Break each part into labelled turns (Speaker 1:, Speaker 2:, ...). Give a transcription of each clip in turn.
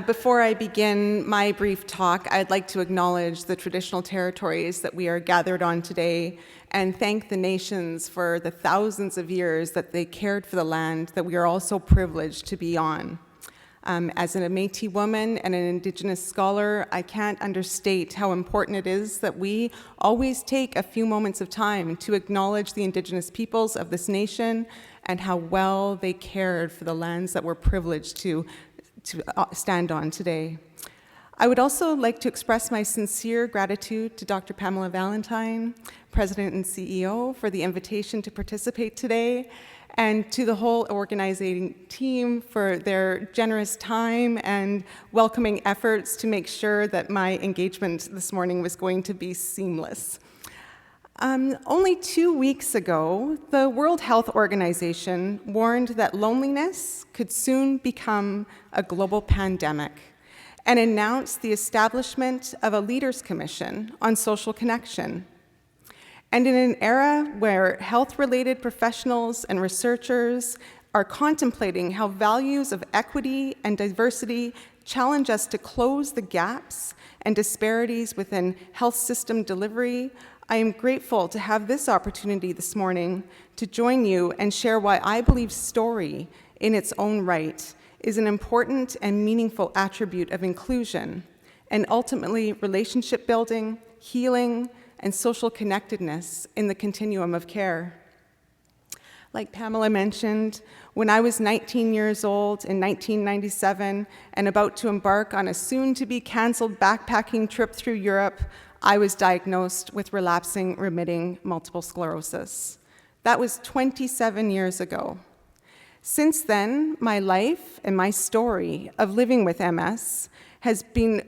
Speaker 1: Before I begin my brief talk, I'd like to acknowledge the traditional territories that we are gathered on today and thank the nations for the thousands of years that they cared for the land that we are all so privileged to be on. As a Métis woman and an Indigenous scholar, I can't understate how important it is that we always take a few moments of time to acknowledge the Indigenous peoples of this nation and how well they cared for the lands that we're privileged to stand on today. I would also like to express my sincere gratitude to Dr. Pamela Valentine, President and CEO, for the invitation to participate today, and to the whole organizing team for their generous time and welcoming efforts to make sure that my engagement this morning was going to be seamless. Only 2 weeks ago, the World Health Organization warned that loneliness could soon become a global pandemic and announced the establishment of a Leaders' Commission on Social Connection. And in an era where health-related professionals and researchers are contemplating how values of equity and diversity challenge us to close the gaps and disparities within health system delivery, I am grateful to have this opportunity this morning to join you and share why I believe story, in its own right, is an important and meaningful attribute of inclusion, and ultimately relationship building, healing, and social connectedness in the continuum of care. Like Pamela mentioned, when I was 19 years old in 1997 and about to embark on a soon-to-be-canceled backpacking trip through Europe, I was diagnosed with relapsing remitting multiple sclerosis. That was 27 years ago. Since then, my life and my story of living with MS has been,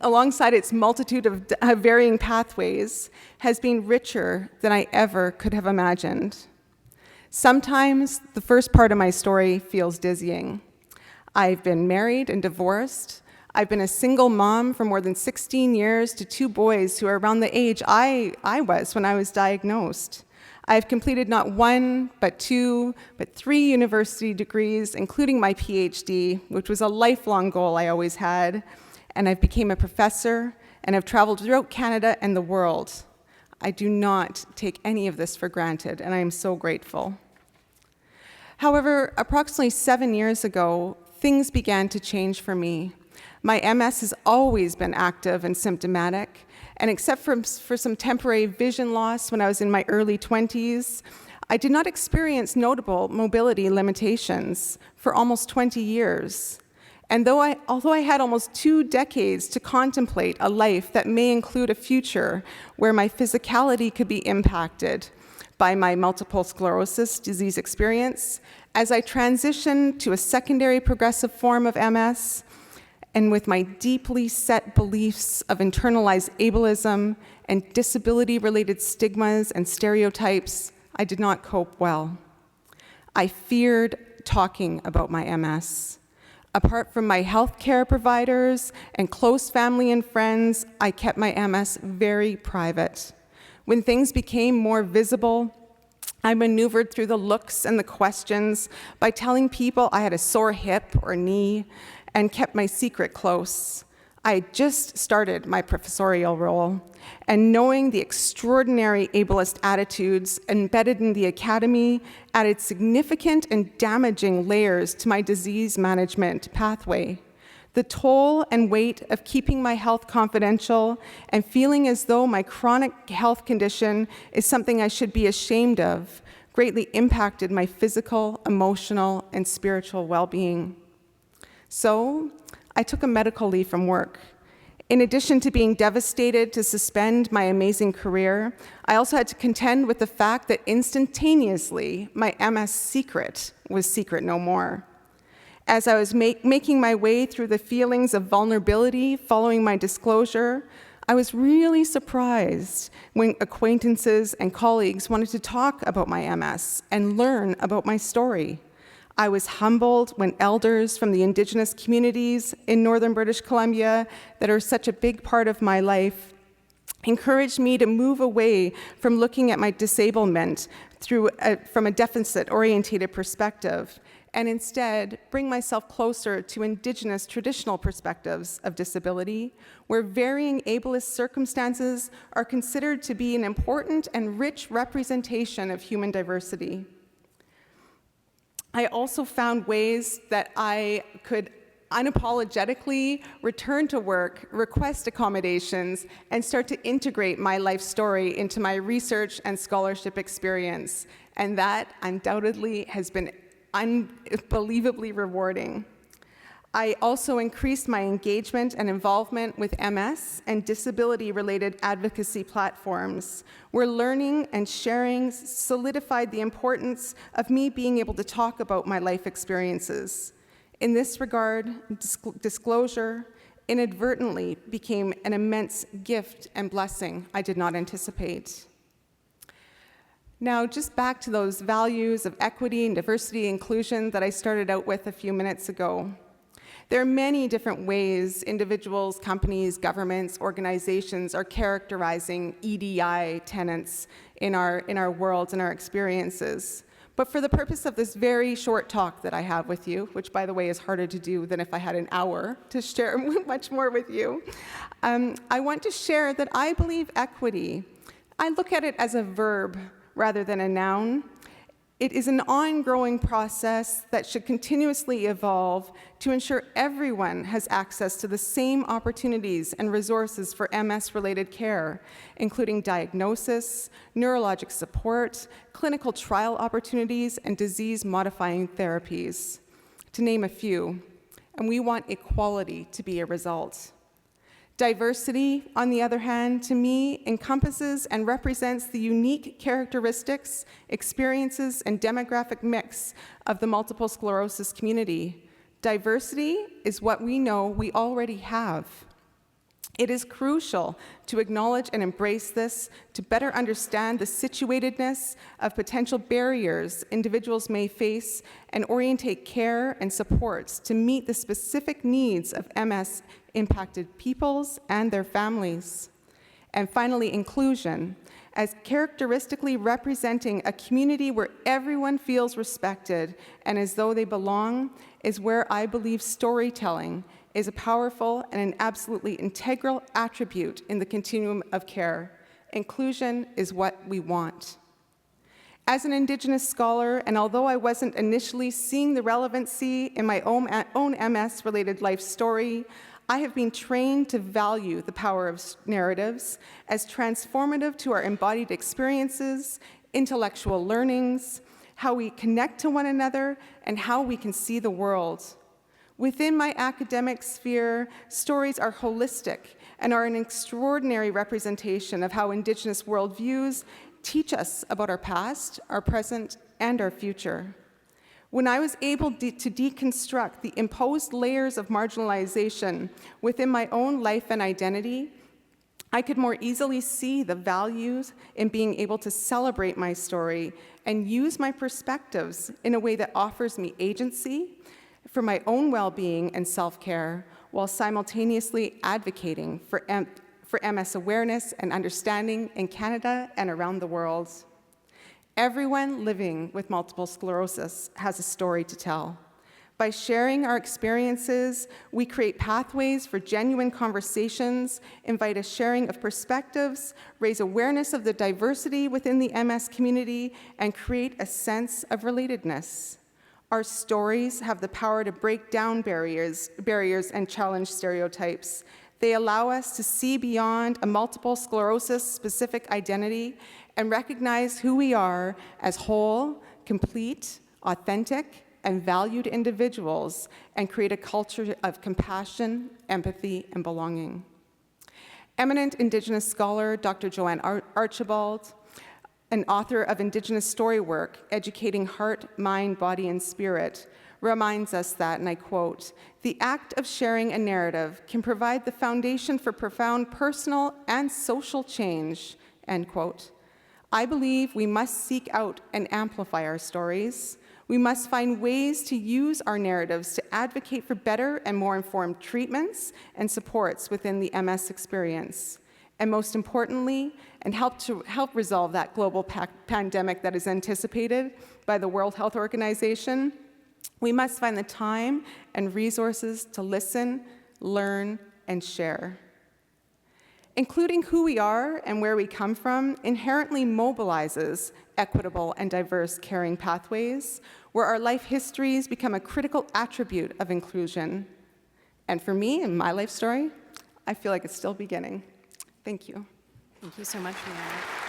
Speaker 1: alongside its multitude of varying pathways, has been richer than I ever could have imagined. Sometimes the first part of my story feels dizzying. I've been married and divorced. I've been a single mom for more than 16 years to 2 boys who are around the age I was when I was diagnosed. I've completed not 1, but 2, but 3 university degrees, including my Ph.D., which was a lifelong goal I always had, and I've become a professor, and have traveled throughout Canada and the world. I do not take any of this for granted, and I am so grateful. However, approximately 7 years ago, things began to change for me. My MS has always been active and symptomatic, and except for some temporary vision loss when I was in my early 20s, I did not experience notable mobility limitations for almost 20 years. And although I had almost 2 decades to contemplate a life that may include a future where my physicality could be impacted by my multiple sclerosis disease experience, as I transitioned to a secondary progressive form of MS, and with my deeply set beliefs of internalized ableism and disability-related stigmas and stereotypes, I did not cope well. I feared talking about my MS. Apart from my healthcare providers and close family and friends, I kept my MS very private. When things became more visible, I maneuvered through the looks and the questions by telling people I had a sore hip or knee, and kept my secret close. I had just started my professorial role, and knowing the extraordinary ableist attitudes embedded in the academy added significant and damaging layers to my disease management pathway. The toll and weight of keeping my health confidential and feeling as though my chronic health condition is something I should be ashamed of greatly impacted my physical, emotional, and spiritual well-being. So, I took a medical leave from work. In addition to being devastated to suspend my amazing career, I also had to contend with the fact that instantaneously, my MS secret was secret no more. As I was making my way through the feelings of vulnerability following my disclosure, I was really surprised when acquaintances and colleagues wanted to talk about my MS and learn about my story. I was humbled when elders from the Indigenous communities in Northern British Columbia that are such a big part of my life encouraged me to move away from looking at my disablement from a deficit-oriented perspective and instead bring myself closer to Indigenous traditional perspectives of disability, where varying ableist circumstances are considered to be an important and rich representation of human diversity. I also found ways that I could unapologetically return to work, request accommodations, and start to integrate my life story into my research and scholarship experience. And that undoubtedly has been unbelievably rewarding. I also increased my engagement and involvement with MS and disability-related advocacy platforms, where learning and sharing solidified the importance of me being able to talk about my life experiences. In this regard, disclosure inadvertently became an immense gift and blessing I did not anticipate. Now, just back to those values of equity and diversity and inclusion that I started out with a few minutes ago. There are many different ways individuals, companies, governments, organizations are characterizing EDI tenets in our worlds and our experiences. But for the purpose of this very short talk that I have with you, which by the way is harder to do than if I had an hour to share much more with you, I want to share that I believe equity, I look at it as a verb rather than a noun. It is an ongoing process that should continuously evolve to ensure everyone has access to the same opportunities and resources for MS-related care, including diagnosis, neurologic support, clinical trial opportunities, and disease-modifying therapies, to name a few. And we want equality to be a result. Diversity, on the other hand, to me, encompasses and represents the unique characteristics, experiences, and demographic mix of the multiple sclerosis community. Diversity is what we know we already have. It is crucial to acknowledge and embrace this to better understand the situatedness of potential barriers individuals may face and orientate care and supports to meet the specific needs of MS-impacted peoples and their families. And finally, inclusion, as characteristically representing a community where everyone feels respected and as though they belong, is where I believe storytelling is a powerful and an absolutely integral attribute in the continuum of care. Inclusion is what we want. As an Indigenous scholar, and although I wasn't initially seeing the relevancy in my own MS-related life story, I have been trained to value the power of narratives as transformative to our embodied experiences, intellectual learnings, how we connect to one another, and how we can see the world. Within my academic sphere, stories are holistic and are an extraordinary representation of how Indigenous worldviews teach us about our past, our present, and our future. When I was able to deconstruct the imposed layers of marginalization within my own life and identity, I could more easily see the values in being able to celebrate my story and use my perspectives in a way that offers me agency for my own well-being and self-care, while simultaneously advocating for MS awareness and understanding in Canada and around the world. Everyone living with multiple sclerosis has a story to tell. By sharing our experiences, we create pathways for genuine conversations, invite a sharing of perspectives, raise awareness of the diversity within the MS community, and create a sense of relatedness. Our stories have the power to break down barriers and challenge stereotypes. They allow us to see beyond a multiple sclerosis-specific identity and recognize who we are as whole, complete, authentic, and valued individuals, and create a culture of compassion, empathy, and belonging. Eminent Indigenous scholar Dr. Joanne Archibald, an author of Indigenous story work, Educating Heart, Mind, Body, and Spirit, reminds us that, and I quote, "The act of sharing a narrative can provide the foundation for profound personal and social change," end quote. I believe we must seek out and amplify our stories. We must find ways to use our narratives to advocate for better and more informed treatments and supports within the MS experience. And most importantly, and help resolve that global pandemic that is anticipated by the World Health Organization, We must find the time and resources to listen, learn, and share. Including who we are and where we come from inherently mobilizes equitable and diverse caring pathways, where our life histories become a critical attribute of inclusion. And for me, in my life story, I feel like it's still beginning. Thank you.
Speaker 2: Thank you so much, Rheana.